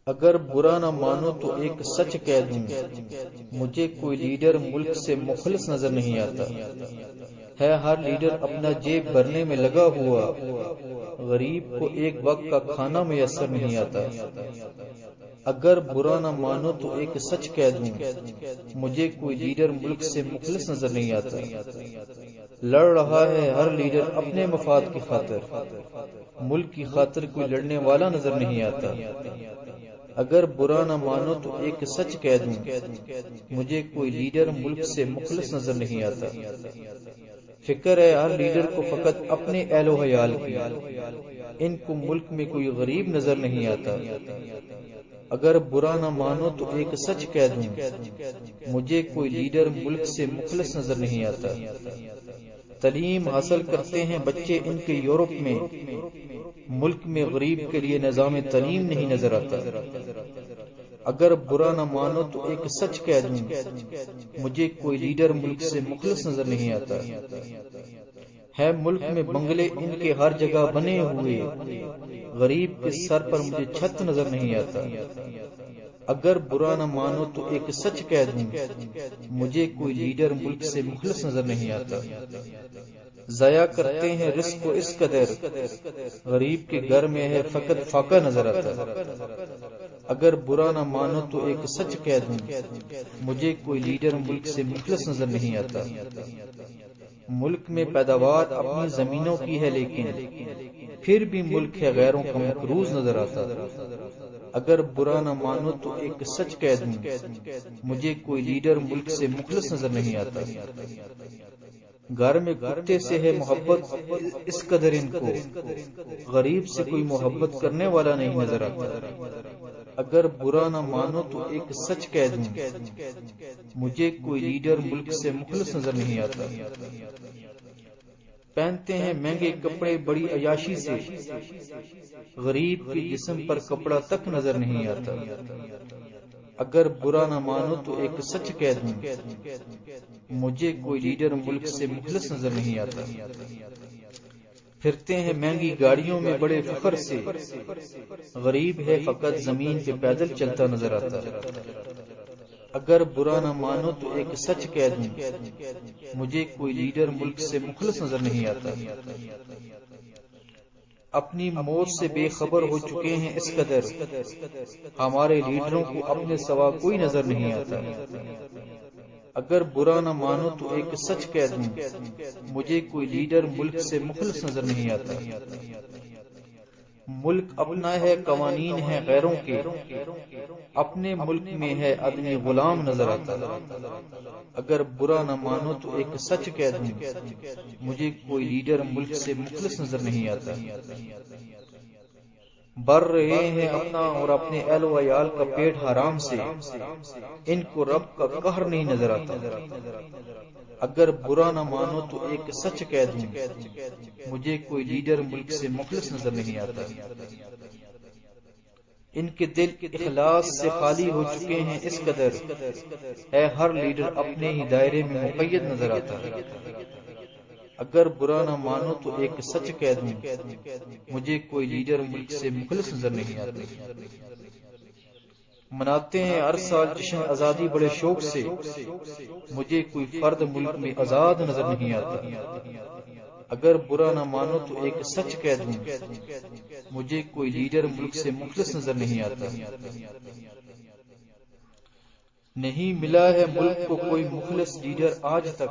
اگر برا نہ مانو تو ایک سچ کہہ دوں، مجھے کوئی لیڈر ملک سے مخلص نظر نہیں آتا۔ ہے ہر لیڈر اپنا جیب بھرنے میں لگا ہوا، غریب کو ایک وقت کا کھانا میسر نہیں آتا۔ اگر برا نہ مانو تو ایک سچ کہہ دوں، مجھے کوئی لیڈر ملک سے مخلص نظر نہیں آتا۔ لڑ رہا ہے ہر لیڈر اپنے مفاد کی خاطر، ملک کی خاطر کوئی لڑنے والا نظر نہیں آتا۔ اگر برا نہ مانو تو ایک سچ کہہ دوں، مجھے کوئی لیڈر ملک سے مخلص نظر نہیں آتا۔ فکر ہے ہر لیڈر کو فقط اپنے اہل و عیال کی، ان کو ملک میں کوئی غریب نظر نہیں آتا۔ اگر برا نہ مانو تو ایک سچ کہہ دوں، مجھے کوئی لیڈر ملک سے مخلص نظر نہیں آتا۔ تعلیم حاصل کرتے ہیں بچے ان کے یورپ میں، ملک میں غریب کے لیے نظام تعلیم نہیں نظر آتا۔ اگر برا نہ مانو تو ایک سچ کہہ دوں، مجھے کوئی لیڈر ملک سے مخلص نظر نہیں آتا۔ ہے ملک میں بنگلے ان کے ہر جگہ بنے ہوئے، غریب کے سر پر مجھے چھت نظر نہیں آتا۔ اگر برا نہ مانو تو ایک سچ کہہ دوں، مجھے کوئی لیڈر ملک سے مخلص نظر نہیں آتا۔ ضائع کرتے ہیں رزق کو اس قدر، غریب کے گھر میں ہے فقط فاقہ نظر آتا۔ اگر برا نہ مانو تو ایک سچ کہہ دوں، مجھے کوئی لیڈر ملک سے مخلص نظر نہیں آتا۔ ملک میں پیداوار اپنی زمینوں کی ہے لیکن پھر بھی ملک ہے غیروں کا مقروض نظر آتا۔ اگر برا نہ مانو تو ایک سچ کہہ دوں، مجھے کوئی لیڈر ملک سے مخلص نظر نہیں آتا۔ گھر میں کتے سے ہے محبت اس قدر ان کو، غریب سے کوئی محبت کرنے والا نہیں نظر آتا۔ اگر برا نہ مانو تو ایک سچ کہہ دوں، مجھے کوئی لیڈر ملک سے مخلص نظر نہیں آتا۔ پہنتے ہیں مہنگے کپڑے بڑی عیاشی سے، غریب کے جسم پر کپڑا تک نظر نہیں آتا۔ اگر برا نہ مانو تو ایک سچ کہہ دوں، مجھے کوئی لیڈر ملک سے مخلص نظر نہیں آتا۔ پھرتے ہیں مہنگی گاڑیوں میں بڑے فخر سے، غریب ہے فقط زمین پہ پیدل چلتا نظر آتا۔ اگر برا نہ مانو تو ایک سچ کہہ دوں، مجھے کوئی لیڈر ملک سے مخلص نظر نہیں آتا۔ اپنی موت سے بے خبر ہو چکے ہیں اس قدر، ہمارے لیڈروں کو اپنے سوا کوئی نظر نہیں آتا۔ اگر برا نہ مانو تو ایک سچ کہہ دوں، مجھے کوئی لیڈر ملک سے مخلص نظر نہیں آتا۔ ملک اپنا ہے قوانین ہیں غیروں کے، اپنے ملک میں ہے آدمی غلام نظر آتا۔ اگر برا نہ مانو تو ایک سچ کہہ دوں، مجھے کوئی لیڈر ملک سے مخلص نظر نہیں آتا۔ بھر رہے ہیں اپنا اور اپنے اہل و عیال کا پیٹ حرام سے، ان کو رب کا قہر نہیں نظر آتا۔ اگر برا نہ مانو تو ایک سچ کہہ دوں، مجھے کوئی لیڈر ملک سے مخلص نظر نہیں آتا۔ ان کے دل اخلاص سے خالی ہو چکے ہیں اس قدر، ہے ہر لیڈر اپنے ہی دائرے میں مقید نظر آتا۔ اگر برا نہ مانو تو ایک سچ کہہ دوں، مجھے کوئی لیڈر ملک سے مخلص نظر نہیں آتا۔ مناتے ہیں ہر سال جشن آزادی بڑے شوق سے، مجھے کوئی فرد ملک میں آزاد نظر نہیں آتا۔ اگر برا نہ مانو تو ایک سچ کہہ دوں، مجھے کوئی لیڈر ملک سے مخلص نظر نہیں آتا۔ نہیں ملا ہے ملک کو کوئی مخلص لیڈر آج تک،